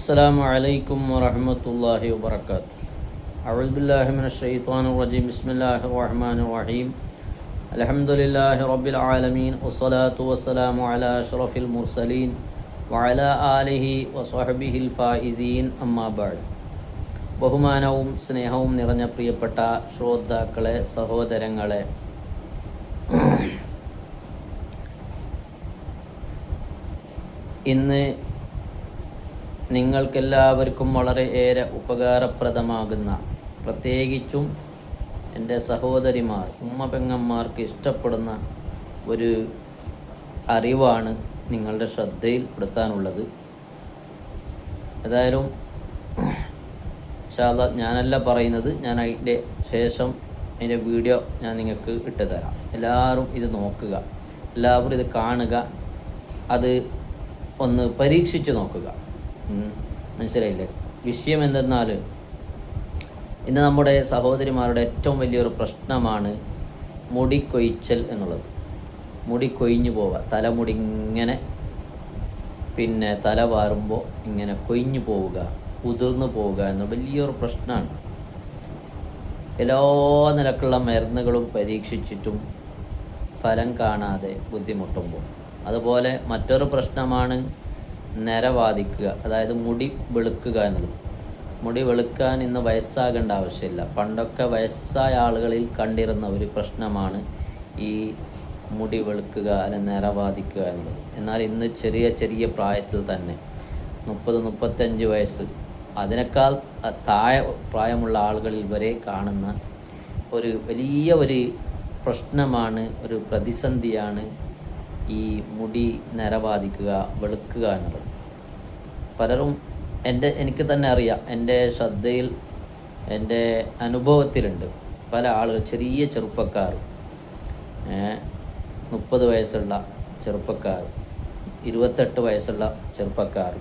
السلام عليكم ورحمة الله وبركاته. أعوذ بالله من الشيطان الرجيم. بسم الله الرحمن الرحيم. الحمد لله رب العالمين والصلاة والسلام على أشرف المرسلين وعلى آله وصحبه الفائزين أما بعد. ബഹുമാനവും സ്നേഹവും നിറഞ്ഞ പ്രിയപ്പെട്ട ശ്രോതാക്കളെ, സഹോദരങ്ങളെ, ഇന്ന് നിങ്ങൾക്കെല്ലാവർക്കും വളരെ ഏറെ ഉപകാരപ്രദമാകുന്ന, പ്രത്യേകിച്ചും എൻ്റെ സഹോദരിമാർ, പെങ്ങന്മാർക്ക് ഇഷ്ടപ്പെടുന്ന ഒരു അറിവാണ് നിങ്ങളുടെ ശ്രദ്ധയിൽപ്പെടുത്താനുള്ളത്. ഏതായാലും ഇൻഷാ അല്ലാഹ് ഞാനല്ല പറയുന്നത്, ഞാൻ അതിൻ്റെ ശേഷം അതിൻ്റെ വീഡിയോ ഞാൻ നിങ്ങൾക്ക് ഇട്ടുതരാം. എല്ലാവരും ഇത് നോക്കുക, എല്ലാവരും ഇത് കാണുക, അത് ഒന്ന് പരീക്ഷിച്ച് നോക്കുക. മനസ്സിലായില്ലേ? വിഷയം എന്തെന്നാൽ, ഇന്ന് നമ്മുടെ സഹോദരിമാരുടെ ഏറ്റവും വലിയൊരു പ്രശ്നമാണ് മുടി കൊഴിച്ചൽ എന്നുള്ളത്. മുടി കൊഴിഞ്ഞു പോവുക, തലമുടി ഇങ്ങനെ തല വാരുമ്പോൾ ഇങ്ങനെ കൊഴിഞ്ഞു പോവുക, ഉതിർന്നു പോവുക എന്ന വലിയൊരു പ്രശ്നമാണ്. എല്ലാ നിലക്കുള്ള മരുന്നുകളും പരീക്ഷിച്ചിട്ടും ഫലം കാണാതെ ബുദ്ധിമുട്ടുമ്പോൾ. അതുപോലെ മറ്റൊരു പ്രശ്നമാണ് നര ബാധിക്കുക, അതായത് മുടി വെളുക്കുക എന്നുള്ളത്. മുടി വെളുക്കാൻ ഇന്ന് വയസ്സാകേണ്ട ആവശ്യമില്ല. പണ്ടൊക്കെ വയസ്സായ ആളുകളിൽ കണ്ടിരുന്ന ഒരു പ്രശ്നമാണ് ഈ മുടി വെളുക്കുക അല്ലെങ്കിൽ നര ബാധിക്കുക എന്നുള്ളത്. എന്നാൽ ഇന്ന് ചെറിയ ചെറിയ പ്രായത്തിൽ തന്നെ 30-35 വയസ്സ്, അതിനേക്കാൾ താഴെ പ്രായമുള്ള ആളുകളിൽ വരെ കാണുന്ന ഒരു വലിയ ഒരു പ്രശ്നമാണ്, ഒരു പ്രതിസന്ധിയാണ് ഈ മുടി നര ബാധിക്കുക, വെളുക്കുക എന്നുള്ളത്. പലരും എനിക്ക് തന്നെ അറിയാം, എൻ്റെ ശ്രദ്ധയിൽ, എൻ്റെ അനുഭവത്തിലുണ്ട്. പല ആളുകൾ, ചെറിയ ചെറുപ്പക്കാർ, 30 വയസ്സുള്ള ചെറുപ്പക്കാർ, 28 വയസ്സുള്ള ചെറുപ്പക്കാർ.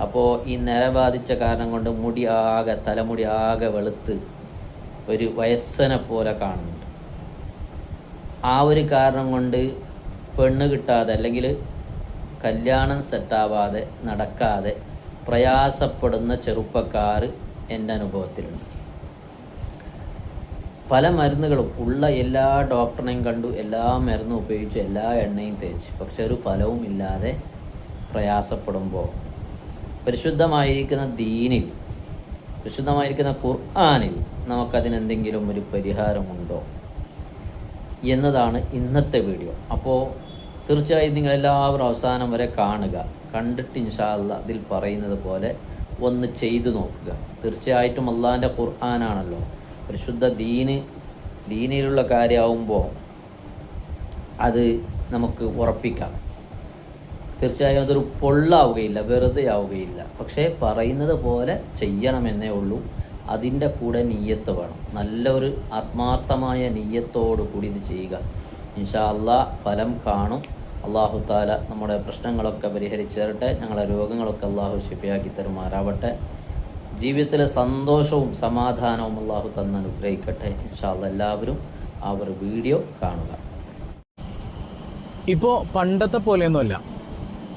അപ്പോൾ ഈ നര ബാധിച്ച കാരണം കൊണ്ട് തലമുടി ആകെ വെളുത്ത് ഒരു വയസ്സനെ പോലെ കാണുന്നുണ്ട്. ആ ഒരു കാരണം കൊണ്ട് പെണ്ണ് കിട്ടാതെ, അല്ലെങ്കിൽ കല്യാണം സെറ്റാവാതെ, നടക്കാതെ പ്രയാസപ്പെടുന്ന ചെറുപ്പക്കാർ എൻ്റെ അനുഭവത്തിലുണ്ട്. പല മരുന്നുകളും ഉള്ള എല്ലാ ഡോക്ടറിനെയും കണ്ടു, എല്ലാ മരുന്നും ഉപയോഗിച്ചു, എല്ലാ എണ്ണയും തേച്ച്, പക്ഷെ ഒരു ഫലവും ഇല്ലാതെ പ്രയാസപ്പെടുമ്പോൾ പരിശുദ്ധമായിരിക്കുന്ന ദീനിൽ, പരിശുദ്ധമായിരിക്കുന്ന ഖുർആനിൽ നമുക്കതിനെന്തെങ്കിലും ഒരു പരിഹാരമുണ്ടോ എന്നതാണ് ഇന്നത്തെ വീഡിയോ. അപ്പോൾ തീർച്ചയായും നിങ്ങളെല്ലാവരും അവസാനം വരെ കാണുക. കണ്ടിട്ട് ഇൻഷാ അല്ലാഹ് അതിൽ പറയുന്നത് പോലെ ഒന്ന് ചെയ്തു നോക്കുക. തീർച്ചയായിട്ടും അള്ളാഹിൻ്റെ ഖുർആനാണല്ലോ, പരിശുദ്ധ ദീനിലുള്ള കാര്യമാവുമ്പോൾ അത് നമുക്ക് ഉറപ്പിക്കാം. തീർച്ചയായും അതൊരു പൊള്ളാവുകയില്ല, വെറുതെ ആവുകയില്ല. പക്ഷേ പറയുന്നത് പോലെ ചെയ്യണമെന്നേ ഉള്ളൂ. അതിൻ്റെ കൂടെ നിയ്യത്ത് വേണം, നല്ലൊരു ആത്മാർത്ഥമായ നിയ്യത്തോടു കൂടി ഇത് ചെയ്യുക. ഇൻഷാ അല്ലാഹ് ഫലം കാണും. അല്ലാഹു തആല നമ്മുടെ പ്രശ്നങ്ങളൊക്കെ പരിഹരിച്ചു തരട്ടെ. ഞങ്ങളുടെ രോഗങ്ങളൊക്കെ അല്ലാഹു ശിഫയാക്കി തരുമാറാവട്ടെ. ജീവിതത്തിലെ സന്തോഷവും സമാധാനവും അല്ലാഹു തന്ന് അനുഗ്രഹിക്കട്ടെ. ഇൻഷാ അല്ലാഹ് എല്ലാവരും ആ ഒരു വീഡിയോ കാണുക. ഇപ്പോൾ പണ്ടത്തെ പോലെയൊന്നുമല്ല.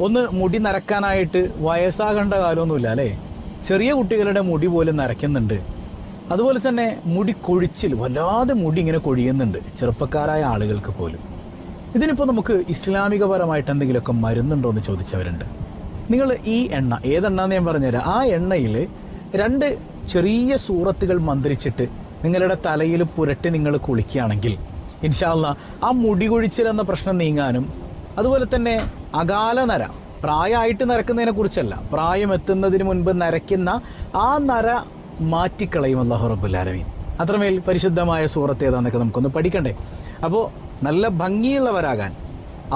ഒന്ന് മുടി നരക്കാനായിട്ട് വയസ്സാകേണ്ട കാലമൊന്നുമില്ല അല്ലേ? ചെറിയ കുട്ടികളുടെ മുടി പോലും നരയ്ക്കുന്നുണ്ട്. അതുപോലെ തന്നെ മുടി കൊഴിച്ചിൽ, വല്ലാതെ മുടി ഇങ്ങനെ കൊഴിയുന്നുണ്ട് ചെറുപ്പക്കാരായ ആളുകൾക്ക് പോലും. ഇതിനിപ്പോൾ നമുക്ക് ഇസ്ലാമികപരമായിട്ട് എന്തെങ്കിലുമൊക്കെ മരുന്നുണ്ടോ എന്ന് ചോദിച്ചവരുണ്ട്. നിങ്ങൾ ഈ എണ്ണ, ഏതെണ്ണാന്ന് ഞാൻ പറഞ്ഞുതരാം. ആ എണ്ണയിൽ 2 ചെറിയ സൂറത്തുകൾ മന്ത്രിച്ചിട്ട് നിങ്ങളുടെ തലയിൽ പുരട്ടി നിങ്ങൾ കുളിക്കുകയാണെങ്കിൽ ഇൻഷാ അല്ലാഹ് ആ മുടി കൊഴിച്ചിൽ എന്ന പ്രശ്നം നീങ്ങാനും, അതുപോലെ തന്നെ അകാല നര, പ്രായമായിട്ട് നരക്കുന്നതിനെ കുറിച്ചല്ല, പ്രായം എത്തുന്നതിന് മുൻപ് നരയ്ക്കുന്ന ആ നര മാറ്റിക്കളയും അല്ലാഹു റബ്ബുൽ ആലമീൻ. അത്രമേൽ പരിശുദ്ധമായ സൂറത്ത് ഏതാന്നൊക്കെ നമുക്കൊന്ന് പഠിക്കണ്ടേ? അപ്പോൾ നല്ല ഭംഗിയുള്ളവരാകാൻ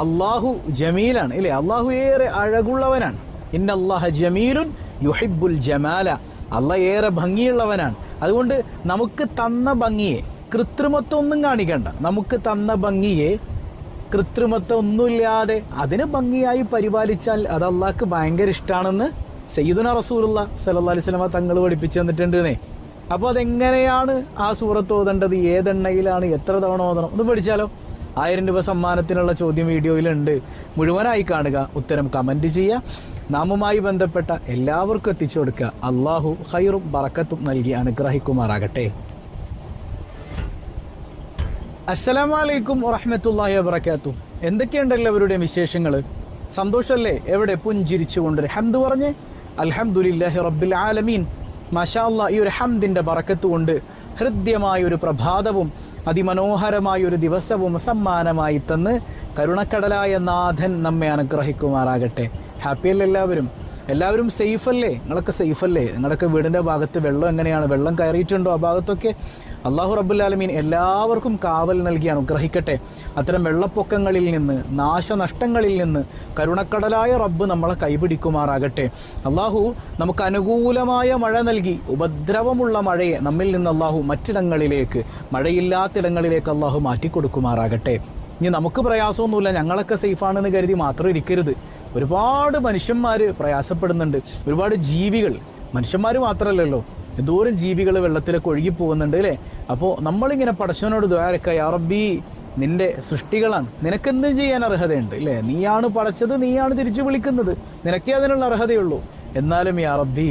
അള്ളാഹു ജമീലാണ് ഇല്ലേ? അള്ളാഹു ഏറെ അഴകുള്ളവനാണ്. ഇന്നല്ലാഹ ജമീലുൻ യുഹിബ്ബുൽ ജമാല. അള്ളാഹ് ഏറെ ഭംഗിയുള്ളവനാണ്. അതുകൊണ്ട് നമുക്ക് തന്ന ഭംഗിയെ കൃത്രിമത്വം ഒന്നും കാണിക്കണ്ട. നമുക്ക് തന്ന ഭംഗിയെ കൃത്രിമത്വം ഒന്നുമില്ലാതെ അതിനെ ഭംഗിയായി പരിപാലിച്ചാൽ അത് അള്ളാഹ്ക്ക് ഭയങ്കര ഇഷ്ടമാണെന്ന് സയ്യിദുനാ റസൂലുള്ളാഹി സ്വല്ലല്ലാഹു അലൈഹി വസല്ലം തങ്ങൾ പഠിപ്പിച്ചു തന്നിട്ടുണ്ടെന്നേ. അപ്പോൾ അതെങ്ങനെയാണ് ആ സൂറത്ത് ഓതേണ്ടത്, ഏതെണ്ണയിലാണ്, എത്ര തവണ ഓതണം, ഒന്ന് പഠിച്ചാലോ? 1000 രൂപ സമ്മാനത്തിനുള്ള ചോദ്യം വീഡിയോയിലുണ്ട്. മുഴുവനായി കാണുക, ഉത്തരം കമൻറ്റ് ചെയ്യുക. നാമുമായി ബന്ധപ്പെട്ട എല്ലാവർക്കും എത്തിച്ചു കൊടുക്കുക. അള്ളാഹു ഖൈറും ബറക്കത്തും നൽകി അനുഗ്രഹിക്കുമാറാകട്ടെ. അസ്സലാമു അലൈക്കും വറഹ്മത്തുള്ളാഹി വബറകാതുഹു. എന്തൊക്കെയുണ്ട് എല്ലാവരുടെയും വിശേഷങ്ങൾ? സന്തോഷമല്ലേ? എവിടെ പുഞ്ചിരിച്ചുകൊണ്ട് ഹംദ് പറഞ്ഞ് അൽഹംദുലില്ലാഹി റബ്ബിൽ ആലമീൻ. മാഷാ അല്ലാഹ്, ഈ ഒരു ഹംദിൻ്റെ ബറക്കത്ത് കൊണ്ട് ഹൃദ്യമായൊരു പ്രഭാതവും അതിമനോഹരമായൊരു ദിവസവും സമ്മാനമായി തന്ന് കരുണക്കടലായ നാഥൻ നമ്മെ അനുഗ്രഹിക്കുമാറാകട്ടെ. ഹാപ്പിയല്ലേ എല്ലാവരും? എല്ലാവരും സേഫല്ലേ? നിങ്ങളൊക്കെ സേഫല്ലേ? നിങ്ങളൊക്കെ വീടിൻ്റെ ഭാഗത്ത് വെള്ളം എങ്ങനെയാണ്? വെള്ളം കയറിയിട്ടുണ്ടോ ആ ഭാഗത്തൊക്കെ? അള്ളാഹു റബ്ബുൽ ആലമീൻ എല്ലാവർക്കും കാവൽ നൽകി അനുഗ്രഹിക്കട്ടെ. അത്തരം വെള്ളപ്പൊക്കങ്ങളിൽ നിന്ന്, നാശനഷ്ടങ്ങളിൽ നിന്ന് കരുണക്കടലായ റബ്ബ് നമ്മളെ കൈപിടിക്കുമാറാകട്ടെ. അള്ളാഹു നമുക്ക് അനുകൂലമായ മഴ നൽകി ഉപദ്രവമുള്ള മഴയെ നമ്മിൽ നിന്ന് അള്ളാഹു മറ്റിടങ്ങളിലേക്ക്, മഴയില്ലാത്തിടങ്ങളിലേക്ക് അള്ളാഹു മാറ്റിക്കൊടുക്കുമാറാകട്ടെ. ഇനി നമുക്ക് പ്രയാസമൊന്നുമില്ല, ഞങ്ങളൊക്കെ സേഫാണെന്ന് കരുതി മാത്രം ഇരിക്കരുത്. ഒരുപാട് മനുഷ്യന്മാർ പ്രയാസപ്പെടുന്നുണ്ട്, ഒരുപാട് ജീവികൾ, മനുഷ്യന്മാർ മാത്രമല്ലല്ലോ, എന്തോരം ജീവികൾ വെള്ളത്തിലൊക്കെ ഒഴുകി പോകുന്നുണ്ട് അല്ലേ? അപ്പോൾ നമ്മളിങ്ങനെ പടച്ചവനോട് ദ്വാരക്ക, യാ റബ്ബി നിന്റെ സൃഷ്ടികളാണ്, നിനക്കെന്തും ചെയ്യാൻ അർഹതയുണ്ട് അല്ലേ? നീയാണ് പടച്ചത്, നീയാണ് തിരിച്ചു വിളിക്കുന്നത്, നിനക്കേ അതിനുള്ള അർഹതയുള്ളൂ. എന്നാലും യാ റബ്ബി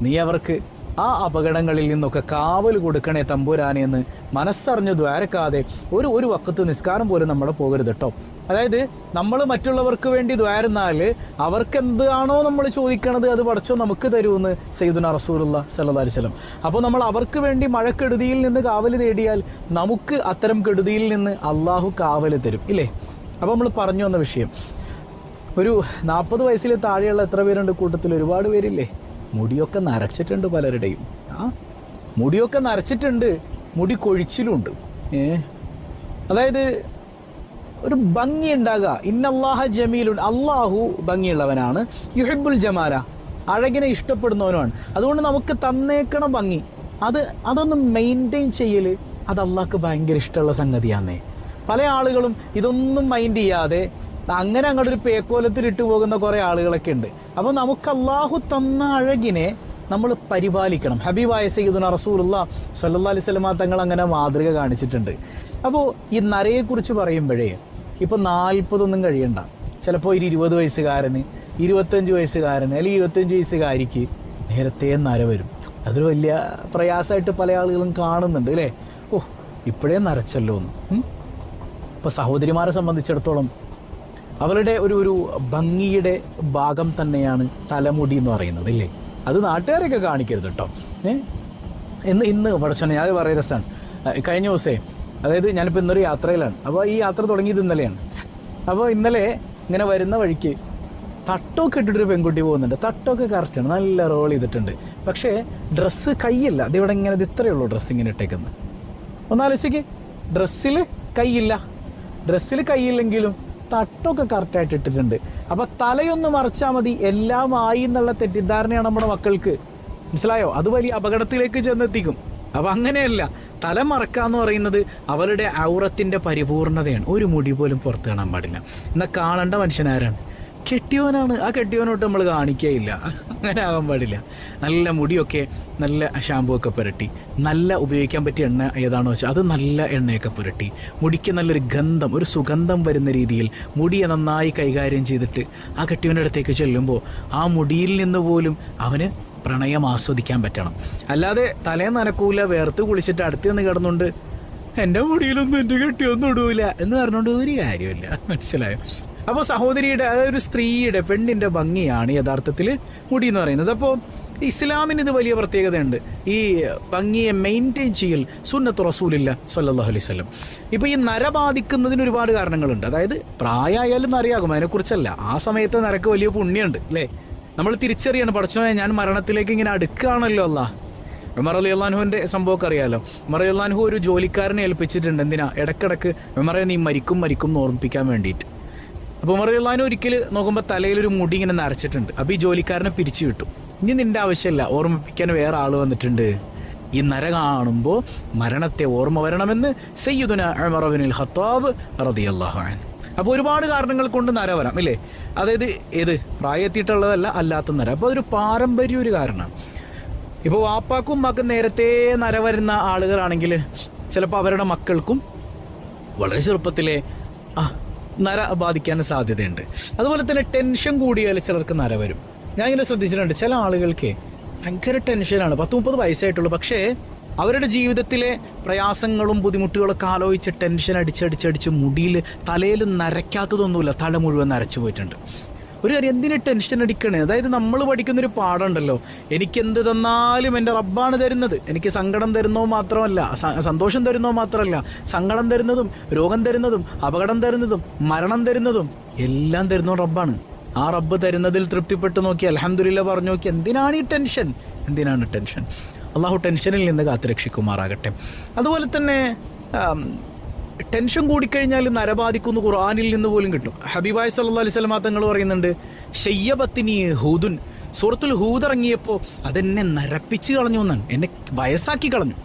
നീ അവർക്ക് ആ അപകടങ്ങളിൽ നിന്നൊക്കെ കാവൽ കൊടുക്കണേ തമ്പുരാനെ എന്ന് മനസ്സറിഞ്ഞ് ദ്വാരക്കാതെ ഒരു വക്കത്ത് നിസ്കാരം പോലും നമ്മൾ പോകരുത് കേട്ടോ. അതായത് നമ്മൾ മറ്റുള്ളവർക്ക് വേണ്ടി ദ്വാരുന്നാൽ അവർക്ക് എന്താണോ നമ്മൾ ചോദിക്കണത് അത് പടച്ചോ നമുക്ക് തരുമെന്ന് സയ്യിദുനാ റസൂലുള്ളാഹി സ്വല്ലല്ലാഹു അലൈഹി വസല്ലം. അപ്പോൾ നമ്മൾ അവർക്ക് വേണ്ടി മഴക്കെടുതിയിൽ നിന്ന് കാവൽ തേടിയാൽ നമുക്ക് അത്തരം കെടുതിയിൽ നിന്ന് അള്ളാഹു കാവൽ തരും ഇല്ലേ? അപ്പോൾ നമ്മൾ പറഞ്ഞു വന്ന വിഷയം, ഒരു 40 വയസ്സിൽ താഴെയുള്ള എത്ര പേരുണ്ട് കൂട്ടത്തിൽ? ഒരുപാട് പേരില്ലേ? മുടിയൊക്കെ നരച്ചിട്ടുണ്ട് പലരുടെയും. മുടിയൊക്കെ നരച്ചിട്ടുണ്ട്, മുടി കൊഴിച്ചിലുണ്ട്. അതായത് ഒരു ഭംഗി ഉണ്ടാകുക. ഇന്നല്ലാഹ ജമീലുൻ, അള്ളാഹു ഭംഗിയുള്ളവനാണ്. യുഹിബ്ബുൽ ജമാല, അഴകിനെ ഇഷ്ടപ്പെടുന്നവനുമാണ്. അതുകൊണ്ട് നമുക്ക് തന്നേക്കണ ഭംഗി അതൊന്ന് മെയിൻറ്റെയിൻ ചെയ്യൽ അത് അള്ളാഹ്ക്ക് ഭയങ്കര ഇഷ്ടമുള്ള സംഗതിയാന്നേ. പല ആളുകളും ഇതൊന്നും മൈൻഡ് ചെയ്യാതെ അങ്ങനെ അങ്ങോട്ടൊരു പേക്കോലത്തിലിട്ട് പോകുന്ന കുറേ ആളുകളൊക്കെ ഉണ്ട്. അപ്പോൾ നമുക്ക് അള്ളാഹു തന്ന അഴകിനെ നമ്മൾ പരിപാലിക്കണം. ഹബീബായ സയ്യിദുനാ റസൂലുള്ളാഹി സ്വല്ലല്ലാഹു അലൈഹി വസല്ലം തങ്ങൾ അങ്ങനെ മാതൃക കാണിച്ചിട്ടുണ്ട്. അപ്പോൾ ഈ നരയെക്കുറിച്ച് പറയുമ്പോഴേ ഇപ്പോൾ 40 കഴിയണ്ട, ചിലപ്പോൾ ഒരു 20 വയസ്സുകാരന്, 25 വയസ്സുകാരന് അല്ലെങ്കിൽ 25 വയസ്സുകാരിക്ക് നേരത്തെ നര വരും. അതൊരു വലിയ പ്രയാസമായിട്ട് പല ആളുകളും കാണുന്നുണ്ട് അല്ലേ? ഇപ്പോഴേ നരച്ചല്ലോ എന്ന്. ഇപ്പോൾ സഹോദരിമാരെ സംബന്ധിച്ചിടത്തോളം അവരുടെ ഒരു ഭംഗിയുടെ ഭാഗം തന്നെയാണ് തലമുടി എന്ന് പറയുന്നത് ഇല്ലേ? അത് നാട്ടുകാരൊക്കെ കാണിക്കരുത് കേട്ടോ. ഇന്ന് പഠിച്ചോണേ, ഞാൻ വളരെ രസമാണ്. കഴിഞ്ഞ ദിവസേ, അതായത് ഞാനിപ്പോൾ ഇന്നൊരു യാത്രയിലാണ്. അപ്പോൾ ഈ യാത്ര തുടങ്ങിയത് ഇന്നലെയാണ്. അപ്പോൾ ഇന്നലെ ഇങ്ങനെ വരുന്ന വഴിക്ക് തട്ടമൊക്കെ ഇട്ടിട്ടൊരു പെൺകുട്ടി പോകുന്നുണ്ട്. തട്ടമൊക്കെ കറക്റ്റാണ്, നല്ല റോൾ ചെയ്തിട്ടുണ്ട്. പക്ഷേ ഡ്രസ്സ് കൈയില്ല. അതിവിടെ ഇങ്ങനെ ഇത്രയേ ഉള്ളൂ ഡ്രസ്സ് ഇങ്ങനെ ഇട്ടേക്കുന്നത്. ഒന്നാലോചിക്ക്, ഡ്രസ്സിൽ കൈയില്ലെങ്കിലും തട്ടമൊക്കെ കറക്റ്റായിട്ട് ഇട്ടിട്ടുണ്ട്. അപ്പോൾ തലയൊന്ന് മറച്ചാൽ മതി, എല്ലാം ആയി എന്നുള്ള തെറ്റിദ്ധാരണയാണ് നമ്മുടെ മക്കൾക്ക്. മനസ്സിലായോ? അത് വലിയ അപകടത്തിലേക്ക് ചെന്നെത്തിക്കും. അപ്പം അങ്ങനെയല്ല, തല മറക്കാന്ന് പറയുന്നത് അവരുടെ ഔറത്തിൻ്റെ പരിപൂർണതയാണ്. ഒരു മുടി പോലും പുറത്ത് കാണാൻ പാടില്ല. എന്നാൽ കാണേണ്ട മനുഷ്യനാരാണ്? കെട്ടിയവനാണ്. ആ കെട്ടിയവനോട്ട് നമ്മൾ കാണിക്കുകയില്ല. അങ്ങനെ ആകാൻ പാടില്ല. നല്ല മുടിയൊക്കെ നല്ല ഷാമ്പൂ ഒക്കെ പുരട്ടി, നല്ല ഉപയോഗിക്കാൻ പറ്റിയ എണ്ണ ഏതാണോ വെച്ചാൽ അത് നല്ല എണ്ണയൊക്കെ പുരട്ടി, മുടിക്ക് നല്ലൊരു ഗന്ധം, ഒരു സുഗന്ധം വരുന്ന രീതിയിൽ മുടിയെ നന്നായി കൈകാര്യം ചെയ്തിട്ട് ആ കെട്ടിയവൻ്റെ അടുത്തേക്ക് ചെല്ലുമ്പോൾ ആ മുടിയിൽ നിന്ന് പോലും അവന് പ്രണയം ആസ്വദിക്കാൻ പറ്റണം. അല്ലാതെ തലേന്ന് നനക്കൂല, വേർത്ത് കുളിച്ചിട്ട് അടുത്ത് നിന്ന് കിടന്നുകൊണ്ട് എൻ്റെ മുടിയിലൊന്നും എൻ്റെ കെട്ടിയൊന്നും ഇടൂല എന്ന് പറഞ്ഞുകൊണ്ട് ഒരു കാര്യമില്ല. മനസ്സിലായോ? അപ്പോൾ സഹോദരിയുടെ, അതായത് ഒരു സ്ത്രീയുടെ, പെണ്ണിൻ്റെ ഭംഗിയാണ് യഥാർത്ഥത്തിൽ മുടി എന്ന് പറയുന്നത്. അപ്പോൾ ഇസ്ലാമിന് ഇത് വലിയ പ്രത്യേകതയുണ്ട്. ഈ ഭംഗിയെ മെയിൻറ്റെയിൻ ചെയ്യൽ സുന്നത്ത് റസൂലില്ല സ്വല്ലല്ലാഹു അലൈഹി വസല്ലം. ഇപ്പോൾ ഈ നര ബാധിക്കുന്നതിന് ഒരുപാട് കാരണങ്ങളുണ്ട്. അതായത് പ്രായമായാലും നരയാകും, അതിനെക്കുറിച്ചല്ല. ആ സമയത്ത് നരക്ക് വലിയ പുണ്യമുണ്ട് അല്ലേ? നമ്മൾ തിരിച്ചറിയണം, പഠിച്ചോനെ ഞാൻ മരണത്തിലേക്ക് ഇങ്ങനെ അടുക്കുകയാണല്ലോ. ഉമർ റളിയല്ലാഹു അൻഹുവിൻ്റെ സംഭവമൊക്കെ അറിയാമല്ലോ. ഉമർ റളിയല്ലാഹു അൻഹു ഒരു ജോലിക്കാരനെ ഏൽപ്പിച്ചിട്ടുണ്ട്. എന്തിനാ? ഇടയ്ക്കിടയ്ക്ക് ഉമറെ നീ മരിക്കും എന്ന് ഓർമ്മിപ്പിക്കാൻ വേണ്ടിയിട്ട്. അപ്പോൾ ഉമർ റളിയല്ലാഹു അൻഹു ഒരിക്കൽ നോക്കുമ്പോൾ തലയിലൊരു മുടി ഇങ്ങനെ നരച്ചിട്ടുണ്ട്. അപ്പോൾ ഈ ജോലിക്കാരനെ പിരിച്ചു വിട്ടു. ഇനി നിൻ്റെ ആവശ്യമില്ല, ഓർമ്മിപ്പിക്കാൻ വേറെ ആൾ വന്നിട്ടുണ്ട്. ഈ നര കാണുമ്പോൾ മരണത്തെ ഓർമ്മ വരണമെന്ന് സയ്യിദുനാ ഉമർ ഇബ്നുൽ ഖത്താബ് റളിയല്ലാഹു അൻഹു. അപ്പോൾ ഒരുപാട് കാരണങ്ങൾ കൊണ്ട് നര വരാം അല്ലേ? അതായത് ഏത് പ്രായത്തിയിട്ടുള്ളതല്ല, അല്ലാത്ത നര. അപ്പോൾ അതൊരു പാരമ്പര്യം, ഒരു കാരണമാണ്. ഇപ്പോൾ വാപ്പാക്കും ഉമ്മാക്കും നേരത്തെ നര വരുന്ന ആളുകളാണെങ്കിൽ ചിലപ്പോൾ അവരുടെ മക്കൾക്കും വളരെ ചെറുപ്പത്തിലെ നര ബാധിക്കാൻ സാധ്യതയുണ്ട്. അതുപോലെ തന്നെ ടെൻഷൻ കൂടിയാൽ ചിലർക്ക് നര വരും. ഞാൻ ഇങ്ങനെ ശ്രദ്ധിച്ചിട്ടുണ്ട്, ചില ആളുകൾക്ക് ഭയങ്കര ടെൻഷനാണ്, 10-30 വയസ്സായിട്ടുള്ളൂ, പക്ഷേ അവരുടെ ജീവിതത്തിലെ പ്രയാസങ്ങളും ബുദ്ധിമുട്ടുകളൊക്കെ ആലോചിച്ച് ടെൻഷൻ അടിച്ചടിച്ചടിച്ച് മുടിയിൽ തലയിൽ നരയ്ക്കാത്തതൊന്നുമില്ല, തല മുഴുവൻ നരച്ചു പോയിട്ടുണ്ട്. ഒരു കാര്യം, എന്തിനു ടെൻഷൻ അടിക്കണേ? അതായത് നമ്മൾ പഠിക്കുന്നൊരു പാഠമുണ്ടല്ലോ, എനിക്ക് എന്ത് തന്നാലും എൻ്റെ റബ്ബാണ് തരുന്നത്. എനിക്ക് സങ്കടം തരുന്നോ മാത്രമല്ല, സന്തോഷം തരുന്നോ മാത്രമല്ല, സങ്കടം തരുന്നതും രോഗം തരുന്നതും അപകടം തരുന്നതും മരണം തരുന്നതും എല്ലാം തരുന്നോ റബ്ബാണ്. ആ റബ്ബ് തരുന്നതിൽ തൃപ്തിപ്പെട്ട് നോക്കി അൽഹംദുലില്ലാ പറഞ്ഞു നോക്കി. എന്തിനാണ് ഈ ടെൻഷൻ? എന്തിനാണ് ടെൻഷൻ? അള്ളാഹു ടെൻഷനിൽ നിന്ന് കാത്തുരക്ഷിക്കുമാറാകട്ടെ. അതുപോലെ തന്നെ ടെൻഷൻ കൂടിക്കഴിഞ്ഞാൽ നരബാധിക്കുന്ന ഖുർആനിൽ നിന്ന് പോലും കിട്ടും. ഹബീബായ സല്ലല്ലാഹു അലൈഹി വസല്ലം തങ്ങൾ പറയുന്നുണ്ട്, ശയ്യബത്തിനി ഹൂദുൻ, സൂറത്തുൽ ഹൂദ് ഇറങ്ങിയപ്പോൾ അതെന്നെ നരപ്പിച്ച് കളഞ്ഞു എന്നാണ്, എന്നെ വയസ്സാക്കി കളഞ്ഞു.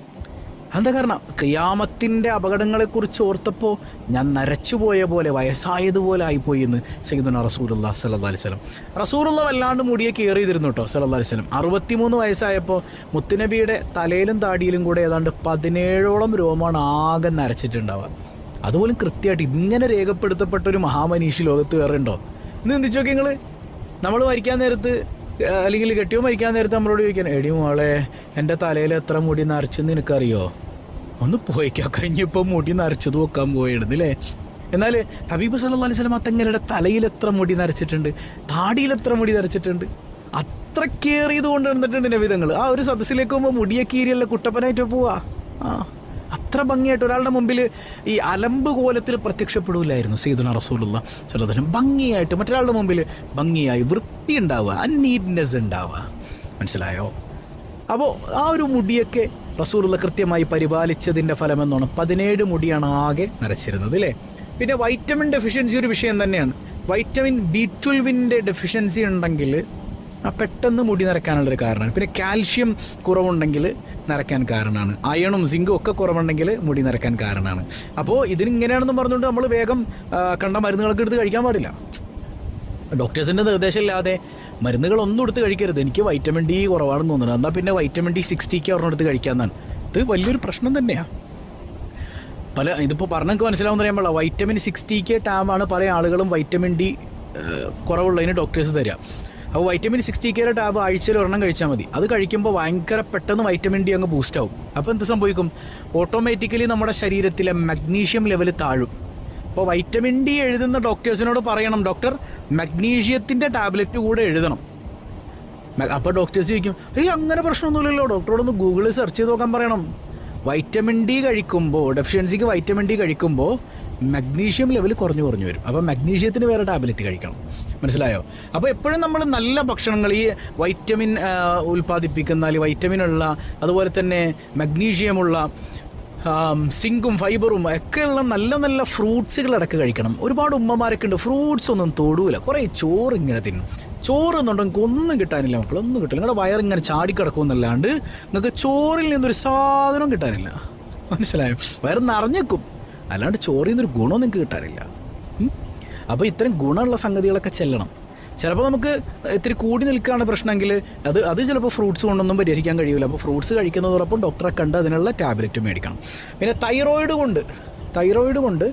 എന്താ കാരണം? ഖിയാമത്തിൻ്റെ അപകടങ്ങളെക്കുറിച്ച് ഓർത്തപ്പോൾ ഞാൻ നരച്ചുപോയ പോലെ, വയസ്സായതുപോലെ ആയിപ്പോയി എന്ന് സയ്യിദുനാ റസൂലുള്ളാഹി സ്വല്ലല്ലാഹു അലൈഹി വസല്ലം. റസൂലുള്ള വല്ലാണ്ട് മുടിയെ കെയർ ചെയ്തിരുന്നു കേട്ടോ സല്ലല്ലാഹു അലൈഹി വസല്ലം. 63 വയസ്സായപ്പോൾ മുത്തുനബിയുടെ തലയിലും താടിയിലും കൂടെ ഏതാണ്ട് 17ഓളം രോമമാണ് ആകെ നരച്ചിട്ടുണ്ടാവുക. അതുപോലും കൃത്യമായിട്ട് ഇങ്ങനെ രേഖപ്പെടുത്തപ്പെട്ട ഒരു മഹാമനീഷി ലോകത്ത് വേറെ ഉണ്ടോ? ഇന്ന് ചിന്തിച്ചു നോക്കി നിങ്ങൾ. നമ്മൾ മരിക്കാൻ നേരത്ത്, അല്ലെങ്കിൽ കെട്ടിയോ മരിക്കാൻ നേരത്ത് നമ്മളോട് ചോദിക്കാൻ, എടി മോളെ എൻ്റെ തലയിൽ എത്ര മുടി നരച്ചെന്ന് നിനക്കറിയോ? ഒന്ന് പോയിക്കാൻ കഴിഞ്ഞപ്പോൾ മുടി നരച്ചത് നോക്കാൻ പോയിടുന്നില്ലേ? എന്നാൽ ഹബീബ് സല്ലല്ലാഹു അലൈഹി വസല്ലം തങ്ങളുടെ തലയിൽ എത്ര മുടി നരച്ചിട്ടുണ്ട്, താടിയിൽ എത്ര മുടി നരച്ചിട്ടുണ്ട്, അത്ര കെയർ ചെയ്ത് കൊണ്ടുവന്നിട്ടുണ്ട് നബിതങ്ങൾ. ആ ഒരു സദസ്സിലേക്ക് പോകുമ്പോൾ മുടിയെ കീരിയല്ല കുട്ടപ്പനായിട്ട് പോവാ. അത്ര ഭംഗിയായിട്ട് ഒരാളുടെ മുമ്പിൽ ഈ അലമ്പ് കോലത്തിൽ പ്രത്യക്ഷപ്പെടില്ലായിരുന്നു സയ്യിദുനാ റസൂലുള്ളാഹി സ്വല്ലല്ലാഹു അലൈഹി വസല്ലം. ഭംഗിയായിട്ട് മറ്റൊരാളുടെ മുമ്പിൽ ഭംഗിയായി വൃത്തി ഉണ്ടാവുക, നീറ്റ്നെസ് ഉണ്ടാവുക. മനസ്സിലായോ? അപ്പോൾ ആ ഒരു മുടിയൊക്കെ റസൂലുള്ള കൃത്യമായി പരിപാലിച്ചതിൻ്റെ ഫലമെന്നോണം 17 മുടിയാണ് ആകെ നരച്ചിരുന്നത് അല്ലേ. പിന്നെ വൈറ്റമിൻ ഡെഫിഷ്യൻസി ഒരു വിഷയം തന്നെയാണ്. വൈറ്റമിൻ B12 ഡെഫിഷ്യൻസി ഉണ്ടെങ്കിൽ പെട്ടെന്ന് മുടി നരക്കാനുള്ളൊരു കാരണമാണ്. പിന്നെ കാൽഷ്യം കുറവുണ്ടെങ്കിൽ നരക്കാൻ കാരണമാണ്. അയണും സിങ്കും ഒക്കെ കുറവുണ്ടെങ്കിൽ മുടി നരക്കാൻ കാരണമാണ്. അപ്പോൾ ഇതിനിങ്ങനെയാണെന്ന് പറഞ്ഞുകൊണ്ട് നമ്മൾ വേഗം കണ്ട മരുന്നുകളൊക്കെ എടുത്ത് കഴിക്കാൻ പാടില്ല. ഡോക്ടേഴ്സിൻ്റെ നിർദ്ദേശമില്ലാതെ മരുന്നുകളൊന്നും എടുത്ത് കഴിക്കരുത്. എനിക്ക് വൈറ്റമിൻ ഡി കുറവാണെന്ന് തോന്നുന്നത്, എന്നാൽ പിന്നെ വൈറ്റമിൻ ഡി 60K ഒരെണ്ണം എടുത്ത് കഴിക്കാമെന്നാണ്. ഇത് വലിയൊരു പ്രശ്നം തന്നെയാണ്. ഇതിപ്പോൾ പറഞ്ഞൊക്കെ മനസ്സിലാവുന്ന പറയുമ്പോൾ വൈറ്റമിൻ 60K ടാബാണ് പല ആളുകളും വൈറ്റമിൻ ഡി കുറവുള്ളതിന് ഡോക്ടേഴ്സ് തരിക. അപ്പോൾ വൈറ്റമിൻ 60K ടാബ് ആഴ്ചയിൽ ഒരെണ്ണം കഴിച്ചാൽ മതി. അത് കഴിക്കുമ്പോൾ ഭയങ്കര പെട്ടെന്ന് വൈറ്റമിൻ ഡി അങ്ങ് ബൂസ്റ്റ് ആവും. അപ്പോൾ എന്ത് സംഭവിക്കും? ഓട്ടോമാറ്റിക്കലി നമ്മുടെ ശരീരത്തിലെ മഗ്നീഷ്യം ലെവൽ താഴും. അപ്പോൾ വൈറ്റമിൻ ഡി എഴുതുന്ന ഡോക്ടേഴ്സിനോട് പറയണം, ഡോക്ടർ മഗ്നീഷ്യത്തിൻ്റെ ടാബ്ലറ്റ് കൂടെ എഴുതണം. അപ്പോൾ ഡോക്ടേഴ്സ് ചോദിക്കും, അങ്ങനെ പ്രശ്നമൊന്നുമില്ലല്ലോ, ഡോക്ടറോടൊന്ന് ഗൂഗിളിൽ സെർച്ച് ചെയ്ത് നോക്കാൻ പറയണം. വൈറ്റമിൻ ഡി കഴിക്കുമ്പോൾ, ഡെഫിഷ്യൻസിക്ക് വൈറ്റമിൻ ഡി കഴിക്കുമ്പോൾ മഗ്നീഷ്യം ലെവൽ കുറഞ്ഞു വരും. അപ്പോൾ മഗ്നീഷ്യത്തിന് വേറെ ടാബ്ലറ്റ് കഴിക്കണം. മനസ്സിലായോ? അപ്പോൾ എപ്പോഴും നമ്മൾ നല്ല ഭക്ഷണങ്ങൾ, ഈ വൈറ്റമിൻ ഉൽപ്പാദിപ്പിക്കുന്ന, അല്ലെങ്കിൽ വൈറ്റമിനുള്ള, അതുപോലെ തന്നെ മഗ്നീഷ്യമുള്ള, സിങ്കും ഫൈബറും ഒക്കെയുള്ള നല്ല നല്ല ഫ്രൂട്ട്സുകൾ ഇടയ്ക്ക് കഴിക്കണം. ഒരുപാട് ഉമ്മമാരൊക്കെ ഉണ്ട് ഫ്രൂട്ട്സ് ഒന്നും തൊടൂല, കുറേ ചോറ് ഇങ്ങനെ തിന്നും. ചോറ് എന്നുണ്ടെങ്കിൽ ഒന്നും കിട്ടാനില്ല മക്കൾ, ഒന്നും കിട്ടില്ല. നിങ്ങളുടെ വയറിങ്ങനെ ചാടിക്കിടക്കുമെന്നല്ലാണ്ട് നിങ്ങൾക്ക് ചോറിൽ നിന്നൊരു സാധനം കിട്ടാനില്ല. മനസ്സിലായോ? വയറ് നിറഞ്ഞേക്കും, അല്ലാണ്ട് ചോറിൽ നിന്നൊരു ഗുണം നിങ്ങൾക്ക് കിട്ടാനില്ല. അപ്പോൾ ഇത്തരം ഗുണമുള്ള സംഗതികളൊക്കെ ചെല്ലണം. ചിലപ്പോൾ നമുക്ക് ഇത്തിരി കൂടി നിൽക്കുകയാണ് പ്രശ്നമെങ്കിൽ അത് ചിലപ്പോൾ ഫ്രൂട്ട്സ് കൊണ്ടൊന്നും പരിഹരിക്കാൻ കഴിയില്ല. അപ്പോൾ ഫ്രൂട്ട്സ് കഴിക്കുന്നതോടൊപ്പം ഡോക്ടറെ കണ്ട് അതിനുള്ള ടാബ്ലറ്റ് മേടിക്കണം. പിന്നെ തൈറോയിഡ് കൊണ്ട്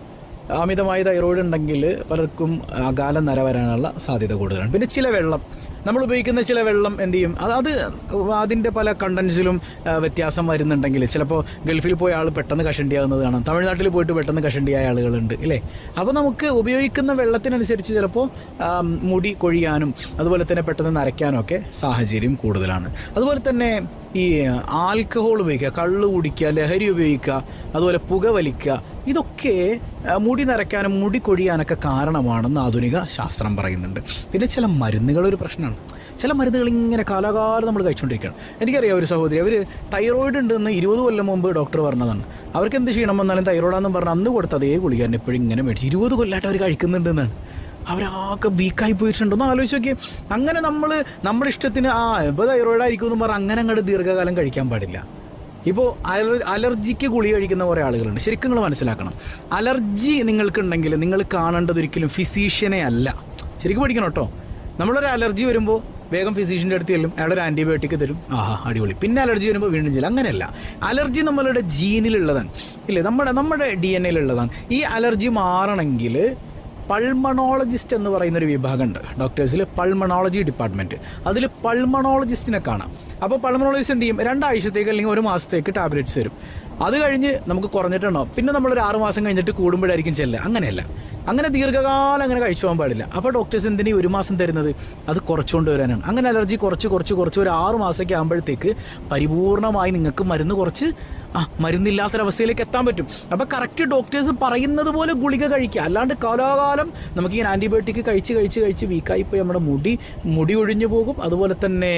അമിതമായ തൈറോയിഡ് ഉണ്ടെങ്കിൽ പലർക്കും അകാല നര വരാനുള്ള സാധ്യത കൂടുതലാണ്. പിന്നെ ചില വെള്ളം, നമ്മൾ ഉപയോഗിക്കുന്ന ചില വെള്ളം എന്ത് ചെയ്യും, അതിൻ്റെ പല കണ്ടൻസിലും വ്യത്യാസം വരുന്നുണ്ടെങ്കിൽ ചിലപ്പോൾ ഗൾഫിൽ പോയ ആൾ പെട്ടെന്ന് കഷണ്ടിയാകുന്നത് കാണാം, തമിഴ്നാട്ടിൽ പോയിട്ട് പെട്ടെന്ന് കഷണ്ടിയായ ആളുകളുണ്ട് ഇല്ലേ. അപ്പോൾ നമുക്ക് ഉപയോഗിക്കുന്ന വെള്ളത്തിനനുസരിച്ച് ചിലപ്പോൾ മുടി കൊഴിയാനും അതുപോലെ തന്നെ പെട്ടെന്ന് നരയ്ക്കാനും ഒക്കെ സാഹചര്യം കൂടുതലാണ്. അതുപോലെ തന്നെ ഈ ആൽക്കഹോൾ ഉപയോഗിക്കുക, കള്ള് കുടിക്കുക, ലഹരി ഉപയോഗിക്കുക, അതുപോലെ പുകവലിക്കുക, ഇതൊക്കെ മുടി നരയ്ക്കാനും മുടി കൊഴിയാനൊക്കെ കാരണമാണെന്ന് ആധുനിക ശാസ്ത്രം പറയുന്നുണ്ട്. പിന്നെ ചില മരുന്നുകളൊരു പ്രശ്നമാണ്. ചില മരുന്നുകൾ ഇങ്ങനെ കാലാകാലം നമ്മൾ കഴിച്ചുകൊണ്ടിരിക്കുകയാണ്. എനിക്കറിയാം ഒരു സഹോദരി, അവർ തൈറോയിഡ് ഉണ്ടെന്ന് 20 കൊല്ലം മുമ്പ് ഡോക്ടർ പറഞ്ഞതാണ്. അവർക്ക് എന്ത് ചെയ്യണം വന്നാലും തൈറോയിഡാന്ന് പറഞ്ഞാൽ അന്ന് കൊടുത്ത അതേ ഗുളികന്നെ എപ്പോഴും ഇങ്ങനെ മേടിച്ച് 20 കൊല്ലമായിട്ട് അവർ കഴിക്കുന്നുണ്ടെന്നാണ്. അവരാകെ വീക്കായി പോയിട്ടുണ്ടെന്ന് ആലോചിച്ച് നോക്കി. അങ്ങനെ നമ്മുടെ ഇഷ്ടത്തിന് ഇപ്പോൾ തൈറോയിഡായിരിക്കും എന്ന് പറഞ്ഞാൽ അങ്ങനെ അങ്ങോട്ട് ദീർഘകാലം കഴിക്കാൻ പാടില്ല. ഇപ്പോൾ അലർജിക്ക് ഗുളിക കഴിക്കുന്ന കുറേ ആളുകളുണ്ട്. ശരിക്കും നിങ്ങൾ മനസ്സിലാക്കണം, അലർജി നിങ്ങൾക്കുണ്ടെങ്കിൽ നിങ്ങൾ കാണേണ്ടത് ഒരിക്കലും ഫിസീഷ്യനെ അല്ല. ശരിക്കും പഠിക്കണം കേട്ടോ. നമ്മളൊരു അലർജി വരുമ്പോൾ വേഗം ഫിസീഷ്യൻ്റെ അടുത്ത് ചെല്ലും, അയാളൊരു ആൻറ്റിബയോട്ടിക് തരും, അടിപൊളി. പിന്നെ അലർജി വരുമ്പോൾ വീണ്ടും ചെല്ലും. അങ്ങനെയല്ല, അലർജി നമ്മളുടെ ജീനിലുള്ളതാണ് ഇല്ലേ, നമ്മുടെ DNA യിലുള്ളതാണ്. ഈ അലർജി മാറണമെങ്കിൽ പൾമണോളജിസ്റ്റ് എന്ന് പറയുന്നൊരു വിഭാഗമുണ്ട് ഡോക്ടേഴ്സിൽ, പൾമണോളജി ഡിപ്പാർട്ട്മെൻറ്റ്. അതിൽ പൾമണോളജിസ്റ്റിനെ കാണാം. അപ്പോൾ പൾമണോളജിസ്റ്റ് എന്ത് ചെയ്യും, 2 ആഴ്ചത്തേക്ക് അല്ലെങ്കിൽ 1 മാസത്തേക്ക് ടാബ്ലറ്റ്സ് തരും. അത് കഴിഞ്ഞ് നമുക്ക് കുറഞ്ഞിട്ടുണ്ടാവും. പിന്നെ നമ്മളൊരു 6 മാസം കഴിഞ്ഞിട്ട് കൂടുമ്പോഴായിരിക്കും ചെല്ലുക. അങ്ങനെയല്ല, അങ്ങനെ ദീർഘകാലം അങ്ങനെ കഴിച്ചു പോകാൻ പാടില്ല. അപ്പോൾ ഡോക്ടേഴ്സ് എന്തിനീ 1 മാസം തരുന്നത്, അത് കുറച്ചുകൊണ്ട് വരാനാണ്. അങ്ങനെ അലർജി കുറച്ച് ഒരു 6 മാസമൊക്കെ ആകുമ്പോഴത്തേക്ക് പരിപൂർണമായി നിങ്ങൾക്ക് മരുന്ന് കുറച്ച് മരുന്നില്ലാത്തൊരവസ്ഥയിലേക്ക് എത്താൻ പറ്റും. അപ്പോൾ കറക്റ്റ് ഡോക്ടേഴ്സ് പറയുന്നത് പോലെ ഗുളിക കഴിക്കുക. അല്ലാണ്ട് കാലാകാലം നമുക്കിങ്ങനെ ആൻറ്റിബയോട്ടിക് കഴിച്ച് വീക്കായിപ്പോയി നമ്മുടെ മുടി ഒഴിഞ്ഞു പോകും. അതുപോലെ തന്നെ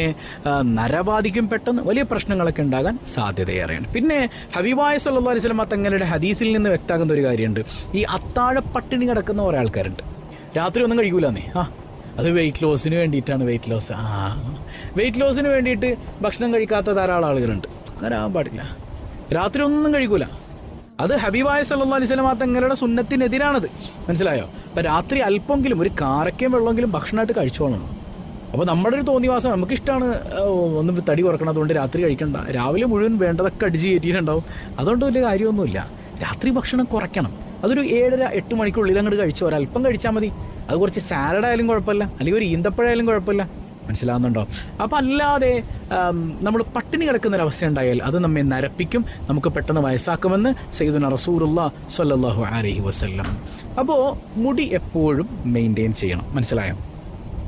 നരബാധിക്കും, പെട്ടെന്ന് വലിയ പ്രശ്നങ്ങളൊക്കെ ഉണ്ടാകാൻ സാധ്യതയേറെയാണ്. പിന്നെ ഹബീബായ സല്ലല്ലാഹു അലൈഹി വസല്ലം തങ്ങളുടെ ഹദീസിൽ നിന്ന് വ്യക്തമാകുന്ന ഒരു കാര്യമുണ്ട്. ഈ അത്താഴ പട്ടിണി കിടക്കുന്ന കുറേ ആൾക്കാരുണ്ട്, രാത്രി ഒന്നും കഴിക്കൂലെന്നേ. അത് വെയിറ്റ് ലോസിന് വേണ്ടിയിട്ടാണ്. വെയിറ്റ് ലോസിന് വേണ്ടിയിട്ട് ഭക്ഷണം കഴിക്കാത്ത ധാരാളം ആളുകളുണ്ട്. അങ്ങനെ ആകാൻ പാടില്ല. രാത്രി ഒന്നും കഴിക്കൂല. അത് ഹബീബായ സല്ലല്ലാഹു അലൈഹി വസല്ലം തങ്ങളുടെ സുന്നത്തിനെതിരാണത്. മനസ്സിലായോ? അപ്പം രാത്രി അല്പമെങ്കിലും ഒരു കാരക്കയും വെള്ളമെങ്കിലും ഭക്ഷണമായിട്ട് കഴിച്ചോളണം. അപ്പോൾ നമ്മുടെ ഒരു തോന്നിവാസം, നമുക്കിഷ്ടമാണ് ഒന്ന് തടി കുറക്കണം, അതുകൊണ്ട് രാത്രി കഴിക്കണ്ട. രാവിലെ മുഴുവൻ വേണ്ടതൊക്കെ അടിച്ച് കയറ്റിയിട്ടുണ്ടാവും. അതുകൊണ്ട് വലിയ കാര്യമൊന്നുമില്ല. രാത്രി ഭക്ഷണം കുറയ്ക്കണം. അതൊരു 7-8 മണിക്കുള്ളിൽ അങ്ങോട്ട് കഴിച്ചോ, ഒരല്പം കഴിച്ചാൽ മതി. അത് കുറച്ച് സാലഡ് ആയാലും കുഴപ്പമില്ല, അല്ലെങ്കിൽ ഒരു ഈന്തപ്പഴമായാലും കുഴപ്പമില്ല. മനസ്സിലാവുന്നുണ്ടോ? അപ്പോൾ അല്ലാതെ നമ്മൾ പട്ടിണി കിടക്കുന്നൊരവസ്ഥ ഉണ്ടായാൽ അത് നമ്മെ നരപ്പിക്കും, നമുക്ക് പെട്ടെന്ന് വയസ്സാക്കുമെന്ന് സയ്യിദുനാ റസൂലുള്ളാഹി സ്വല്ലല്ലാഹു അലൈഹി വസല്ലം. അപ്പോൾ മുടി എപ്പോഴും മെയിൻറ്റെയിൻ ചെയ്യണം. മനസ്സിലായോ?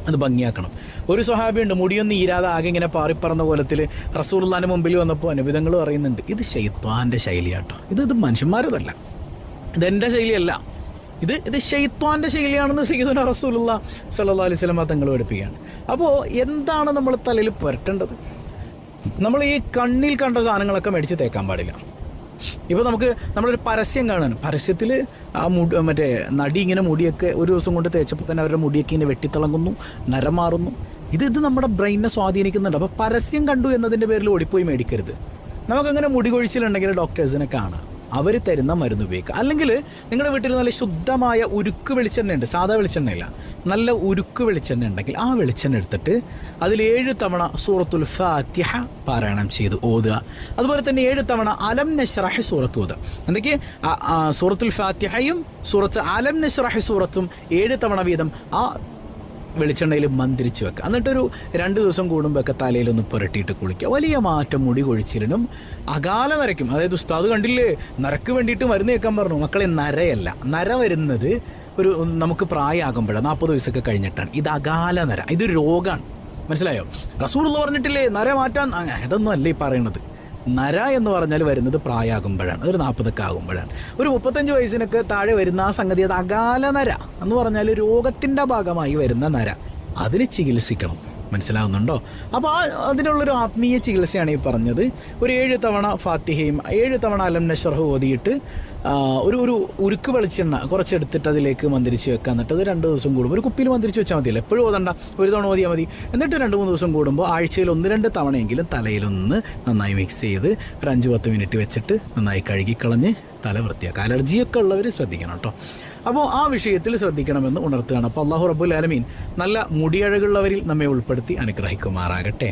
അത് ഭംഗിയാക്കണം. ഒരു സ്വഹാബിയുണ്ട്, മുടിയൊന്നും ഈരാതെ ആകെ ഇങ്ങനെ പാറിപ്പറന്ന കോലത്തിൽ റസൂലുള്ളാഹിന്റെ മുമ്പിൽ വന്നപ്പോൾ അനുബിധങ്ങൾ പറയുന്നുണ്ട്, ഇത് ശൈത്വാൻ്റെ ശൈലിയാട്ടോ, ഇത് മനുഷ്യന്മാരതല്ല, ഇതെൻ്റെ ശൈലിയല്ല, ഇത് ശൈത്വാൻ്റെ ശൈലിയാണെന്ന് സയ്യിദുനാ റസൂലുള്ളാഹി സ്വല്ലല്ലാഹു അലൈഹി വസല്ലം തങ്ങൾ പഠിപ്പിക്കുകയാണ്. അപ്പോൾ എന്താണ് നമ്മൾ തലയിൽ പുരട്ടേണ്ടത്? നമ്മൾ ഈ കണ്ണിൽ കണ്ട സാധനങ്ങളൊക്കെ മേടിച്ച് തേക്കാൻ പാടില്ല. ഇപ്പോൾ നമ്മളൊരു പരസ്യം കാണാൻ, പരസ്യത്തിൽ മറ്റേ നടി ഇങ്ങനെ മുടിയൊക്കെ ഒരു ദിവസം കൊണ്ട് തേച്ചപ്പോൾ തന്നെ അവരുടെ മുടിയൊക്കെ ഇങ്ങനെ വെട്ടിത്തിളങ്ങുന്നു, നരം മാറുന്നു. ഇത് നമ്മുടെ ബ്രെയിനിനെ സ്വാധീനിക്കുന്നുണ്ട്. അപ്പോൾ പരസ്യം കണ്ടു എന്നതിൻ്റെ പേരിൽ ഓടിപ്പോയി മേടിക്കരുത്. നമുക്കങ്ങനെ മുടി കൊഴിച്ചിലുണ്ടെങ്കിൽ ഡോക്ടേഴ്സിനെ കാണാം, അവർ തരുന്ന മരുന്ന് ഉപയോഗിക്കുക. അല്ലെങ്കിൽ നിങ്ങളുടെ വീട്ടിൽ നല്ല ശുദ്ധമായ ഉരുക്ക് വെളിച്ചെണ്ണ ഉണ്ട്, സാധാ വെളിച്ചെണ്ണയില്ല, നല്ല ഉരുക്ക് വെളിച്ചെണ്ണ ഉണ്ടെങ്കിൽ ആ വെളിച്ചെണ്ണ എടുത്തിട്ട് അതിൽ 7 തവണ സൂറത്തുൽ ഫാത്തിഹ പാരായണം ചെയ്ത് ഓതുക. അതുപോലെ തന്നെ 7 തവണ അലം നശ്റഹ് സൂറത്ത് ഓതുക. എന്തൊക്കെ? സൂറത്തുൽ ഫാത്തിഹയും സൂറത്ത് അലം നശ്റഹ് സൂറത്തും 7 തവണ വീതം ആ വെളിച്ചെണ്ണയിൽ മന്ത്രിച്ച് വെക്കുക. എന്നിട്ടൊരു 2 ദിവസം കൂടുമ്പോഴൊക്കെ തലയിലൊന്ന് പുരട്ടിയിട്ട് കുളിക്കുക. വലിയ മാറ്റം മുടി കൊഴിച്ചിലിനും അകാല നരയ്ക്കും. അതായത് ഉസ്താദ് കണ്ടില്ലേ, നരക്ക് വേണ്ടിയിട്ട് മരുന്ന് കേൾക്കാൻ പറഞ്ഞു. മക്കളെ, നരയല്ല, നര വരുന്നത് നമുക്ക് പ്രായമാകുമ്പോഴാണ്, 40 വയസ്സൊക്കെ കഴിഞ്ഞിട്ടാണ്. ഇത് അകാല നര, ഇത് രോഗമാണ്. മനസ്സിലായോ? റസൂലുള്ളാഹി പറഞ്ഞിട്ടില്ലേ നര മാറ്റാൻ, അതൊന്നും അല്ല ഈ പറയണത്. നര എന്ന് പറഞ്ഞാൽ വരുന്നത് പ്രായമാകുമ്പോഴാണ്, ഒരു 40 ആകുമ്പോഴാണ്. ഒരു 35 വയസ്സിനൊക്കെ താഴെ വരുന്ന ആ സംഗതി, അത് അകാല നര എന്ന് പറഞ്ഞാൽ രോഗത്തിൻ്റെ ഭാഗമായി വരുന്ന നര. അതിന് ചികിത്സിക്കണം. മനസ്സിലാവുന്നുണ്ടോ? അപ്പോൾ അതിനുള്ളൊരു ആത്മീയ ചികിത്സയാണ് ഈ പറഞ്ഞത്. ഒരു 7 തവണ ഫാത്തിഹയും 7 തവണ അലം നശ്റഹ് ഓതിയിട്ട് ഒരു ഉരുക്ക് വെളിച്ചെണ്ണ കുറച്ചെടുത്തിട്ട് അതിലേക്ക് മന്ത്രിച്ച് വെക്കുക. എന്നിട്ട് അത് 2 ദിവസം കൂടുമ്പോൾ ഒരു കുപ്പിയിൽ മന്ത്രിച്ച് വെച്ചാൽ മതിയല്ലോ, എപ്പോഴും ഓതണ്ട, ഒരു തവണ ഓതിയാൽ മതി. എന്നിട്ട് 2-3 ദിവസം കൂടുമ്പോൾ ആഴ്ചയിൽ 1-2 തവണയെങ്കിലും തലയിലൊന്ന് നന്നായി മിക്സ് ചെയ്ത് ഒരു 5-10 മിനിറ്റ് വെച്ചിട്ട് നന്നായി കഴുകിക്കളഞ്ഞ് തല വൃത്തിയാക്കുക. അലർജിയൊക്കെ ഉള്ളവർ ശ്രദ്ധിക്കണം കേട്ടോ. അപ്പോൾ ആ വിഷയത്തിൽ ശ്രദ്ധിക്കണമെന്ന് ഉണർത്തുകയാണ്. അപ്പോൾ അല്ലാഹു റബ്ബുൽ ആലമീൻ നല്ല മുടിയഴകുള്ളവരിൽ നമ്മെ ഉൾപ്പെടുത്തി അനുഗ്രഹിക്കുമാറാകട്ടെ.